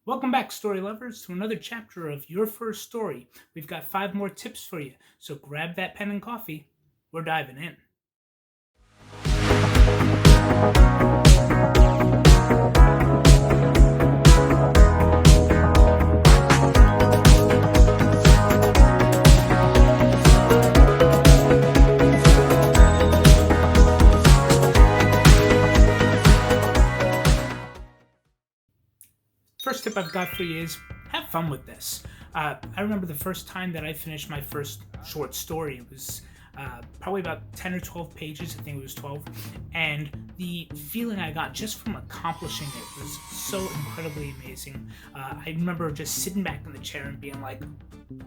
Welcome back, story lovers, to another chapter of Your First Story. We've got 5 more tips for you, so grab that pen and coffee. We're diving in. First tip I've got for you is have fun with this. I remember the first time that I finished my first short story. It was probably about 10 or 12 pages. I think it was 12. And the feeling I got just from accomplishing it was so incredibly amazing. I remember just sitting back in the chair and being like,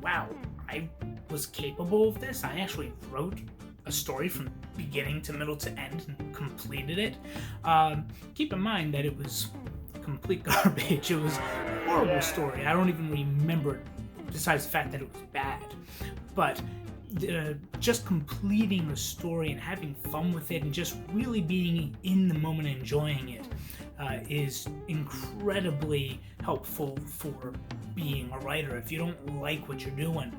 wow, I was capable of this. I actually wrote a story from beginning to middle to end and completed it. Keep in mind that it was complete garbage. It was a horrible story. I don't even remember it, besides the fact that it was bad. But just completing the story and having fun with it and just really being in the moment and enjoying it is incredibly helpful for being a writer. If you don't like what you're doing,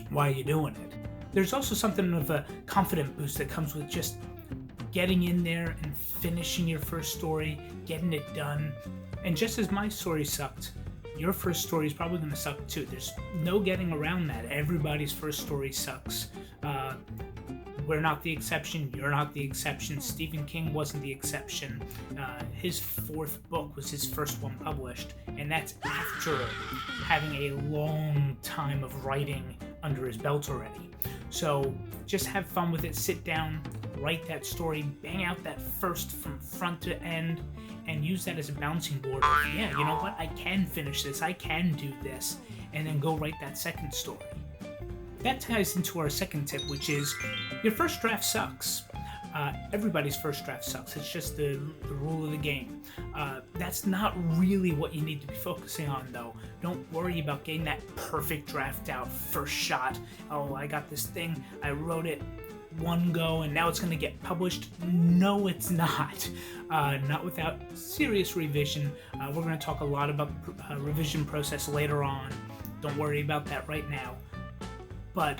why are you doing it? There's also something of a confident boost that comes with just getting in there and finishing your first story, getting it done. And just as my story sucked, your first story is probably going to suck too. There's no getting around that. Everybody's first story sucks. We're not the exception. You're not the exception. Stephen King wasn't the exception. His 4th book was his first one published, and that's after having a long time of writing under his belt already. So just have fun with it. Sit down, write that story, bang out that first from front to end, and use that as a bouncing board of, yeah, you know what, I can finish this, I can do this, and then go write that second story. That ties into our second tip, which is your first draft sucks. Everybody's first draft sucks. It's just the rule of the game. That's not really what you need to be focusing on, though. Don't worry about getting that perfect draft out first shot. Oh, I got this thing, I wrote it one go, and now it's going to get published. No, it's not. Not without serious revision. We're going to talk a lot about the revision process later on. Don't worry about that right now. But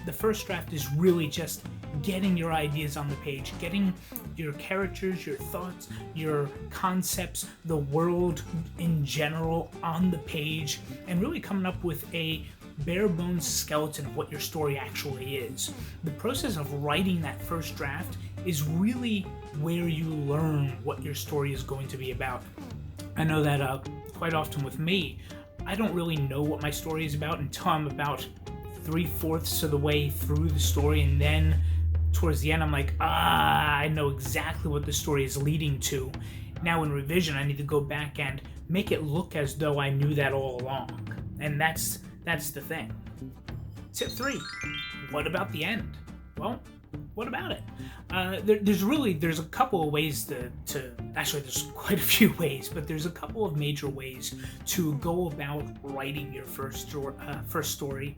the first draft is really just getting your ideas on the page, getting your characters, your thoughts, your concepts, the world in general on the page, and really coming up with a bare bones skeleton of what your story actually is. The process of writing that first draft is really where you learn what your story is going to be about. I know that quite often with me, I don't really know what my story is about until I'm about 3/4 of the way through the story, and then towards the end I'm like, I know exactly what the story is leading to. Now in revision I need to go back and make it look as though I knew that all along. And that's the thing. Tip 3, what about the end? Well, what about it? There's a couple of ways to actually there's quite a few ways, but there's a couple of major ways to go about writing your first story,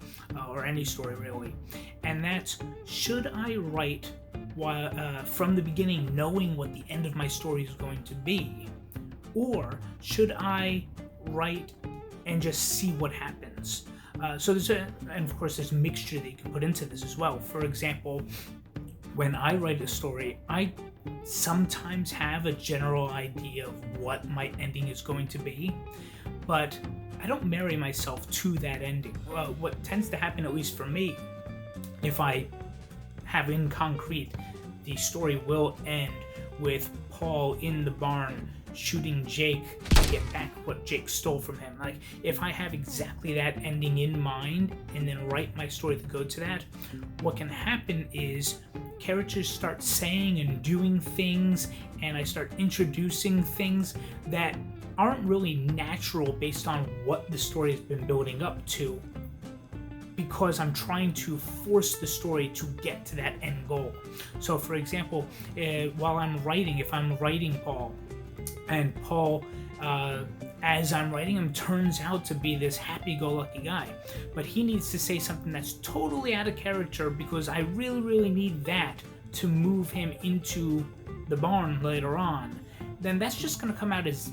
or any story really. And that's, should I write from the beginning knowing what the end of my story is going to be, or should I write and just see what happens? So and of course there's a mixture that you can put into this as well. For example, when I write a story, I sometimes have a general idea of what my ending is going to be, but I don't marry myself to that ending. What tends to happen, at least for me, if I have in concrete, the story will end with Paul in the barn shooting Jake to get back what Jake stole from him. Like, if I have exactly that ending in mind and then write my story to go to that, what can happen is characters start saying and doing things, and I start introducing things that aren't really natural based on what the story has been building up to, because I'm trying to force the story to get to that end goal. So for example, while I'm writing, if I'm writing Paul, and Paul, as I'm writing him, turns out to be this happy-go-lucky guy, but he needs to say something that's totally out of character because I really, really need that to move him into the barn later on, then that's just going to come out as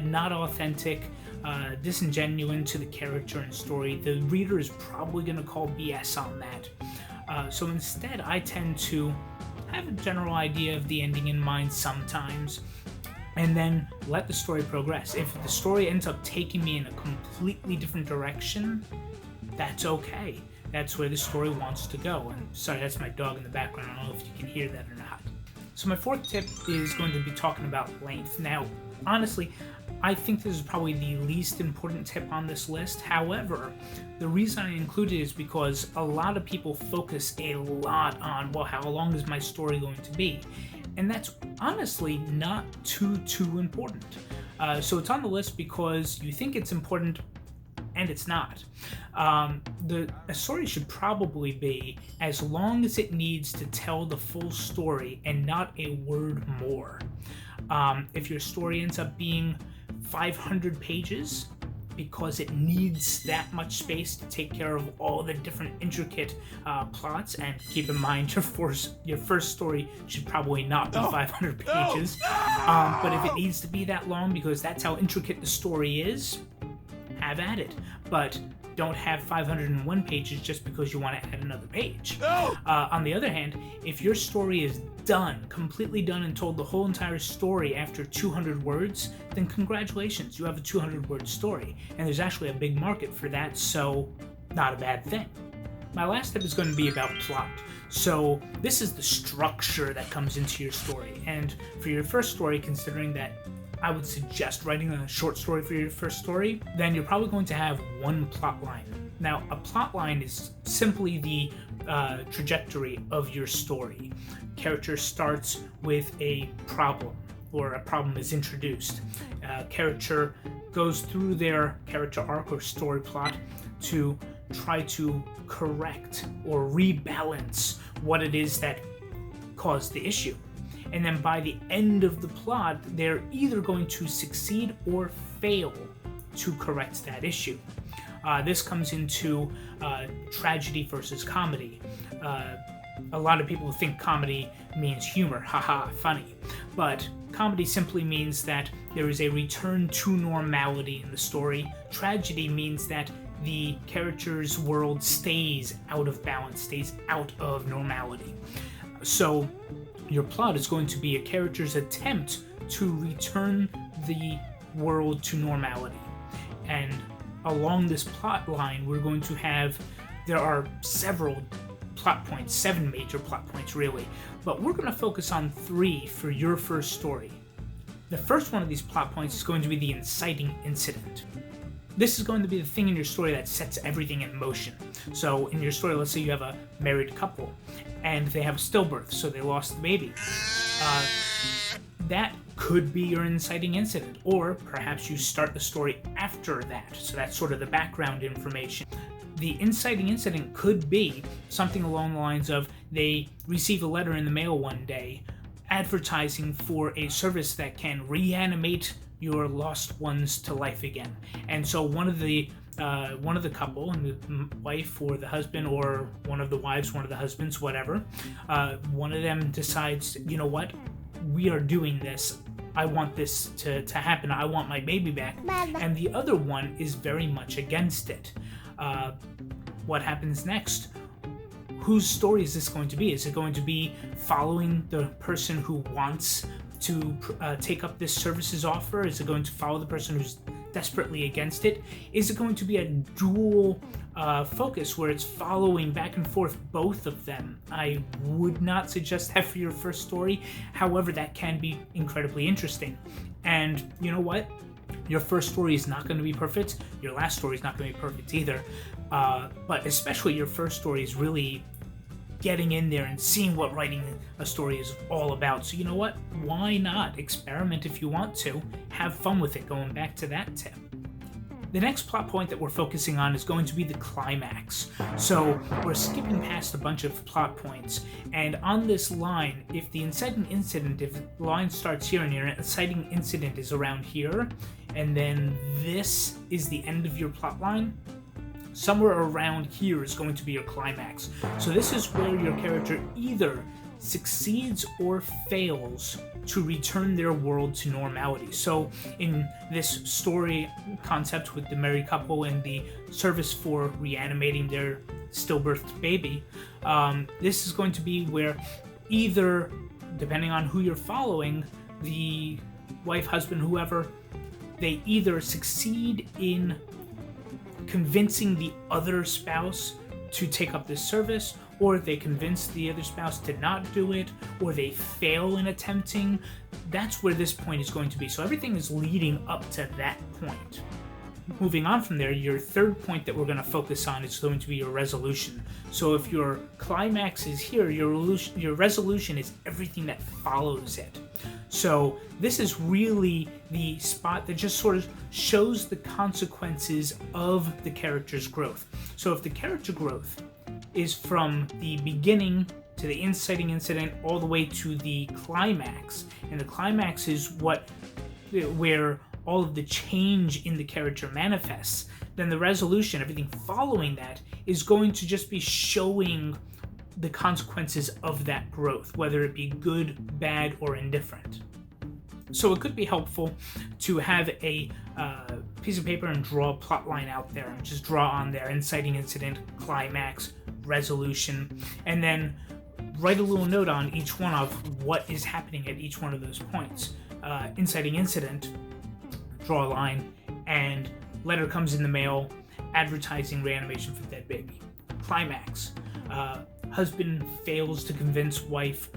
not authentic, disingenuous to the character and story, the reader is probably going to call BS on that. So instead, I tend to have a general idea of the ending in mind sometimes, and then let the story progress. If the story ends up taking me in a completely different direction, that's okay. That's where the story wants to go. And sorry, that's my dog in the background. I don't know if you can hear that or not. So my fourth tip is going to be talking about length. Now, honestly, I think this is probably the least important tip on this list. However, the reason I include it is because a lot of people focus a lot on, well, how long is my story going to be? And that's honestly not too important. So it's on the list because you think it's important, and it's not. A story should probably be as long as it needs to tell the full story and not a word more. If your story ends up being 500 pages because it needs that much space to take care of all the different intricate plots, and keep in mind your first story should probably not be 500 pages, but if it needs to be that long because that's how intricate the story is, have at it. But don't have 501 pages just because you want to add another page. On the other hand, if your story is done, completely done, and told the whole entire story after 200 words, then congratulations, you have a 200-word story. And there's actually a big market for that, so not a bad thing. My last tip is going to be about plot. So this is the structure that comes into your story. And for your first story, considering that I would suggest writing a short story for your first story, then you're probably going to have one plot line. Now, a plot line is simply the trajectory of your story. Character starts with a problem, or a problem is introduced. Character goes through their character arc or story plot to try to correct or rebalance what it is that caused the issue. And then by the end of the plot, they're either going to succeed or fail to correct that issue. This comes into tragedy versus comedy. A lot of people think comedy means humor, haha, funny. But comedy simply means that there is a return to normality in the story. Tragedy means that the character's world stays out of balance, stays out of normality. So your plot is going to be a character's attempt to return the world to normality. And along this plot line, we're going to have, there are several plot points, 7 major plot points really, but we're going to focus on 3 for your first story. The first one of these plot points is going to be the inciting incident. This is going to be the thing in your story that sets everything in motion. So in your story, let's say you have a married couple and they have a stillbirth, so they lost the baby. That could be your inciting incident, or perhaps you start the story after that, so that's sort of the background information. The inciting incident could be something along the lines of they receive a letter in the mail one day advertising for a service that can reanimate your lost ones to life again. And so one of the couple, and the wife or the husband, or one of the wives, one of the husbands, whatever, one of them decides, you know what, we are doing this. I want this to happen. I want my baby back. And the other one is very much against it. What happens next? Whose story is this going to be? Is it going to be following the person who wants to take up this services offer? Is it going to follow the person who's desperately against it? Is it going to be a dual focus where it's following back and forth both of them? I would not suggest that for your first story. However, that can be incredibly interesting. And you know what? Your first story is not going to be perfect. Your last story is not going to be perfect either. But especially your first story is really getting in there and seeing what writing a story is all about. So you know what? Why not experiment if you want to? Have fun with it, going back to that tip. The next plot point that we're focusing on is going to be the climax. So we're skipping past a bunch of plot points, and on this line, if the inciting incident, if the line starts here and your inciting incident is around here, and then this is the end of your plot line, somewhere around here is going to be your climax. So this is where your character either succeeds or fails to return their world to normality. So in this story concept with the married couple and the service for reanimating their stillbirthed baby, this is going to be where either, depending on who you're following, the wife, husband, whoever, they either succeed in convincing the other spouse to take up this service, or they convince the other spouse to not do it, or they fail in attempting. That's where this point is going to be. So everything is leading up to that point. Moving on from there, your third point that we're going to focus on is going to be your resolution. So if your climax is here, your resolution is everything that follows it. So this is really the spot that just sort of shows the consequences of the character's growth. So if the character growth is from the beginning to the inciting incident all the way to the climax, and the climax is where all of the change in the character manifests, then the resolution, everything following that, is going to just be showing the consequences of that growth, whether it be good, bad, or indifferent. So it could be helpful to have a piece of paper and draw a plot line out there, and just draw on there inciting incident, climax, resolution, and then write a little note on each one of what is happening at each one of those points. Inciting incident, draw a line, and letter comes in the mail, advertising reanimation for dead baby. Climax, husband fails to convince wife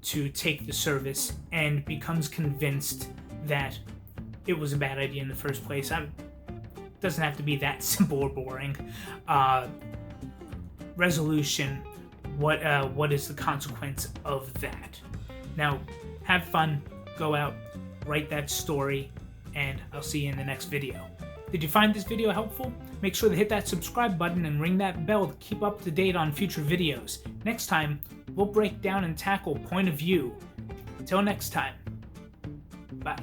to take the service and becomes convinced that it was a bad idea in the first place. Doesn't have to be that simple or boring. Resolution, what is the consequence of that? Now, have fun, go out, write that story, and I'll see you in the next video. Did you find this video helpful? Make sure to hit that subscribe button and ring that bell to keep up to date on future videos. Next time, we'll break down and tackle point of view. Until next time, bye.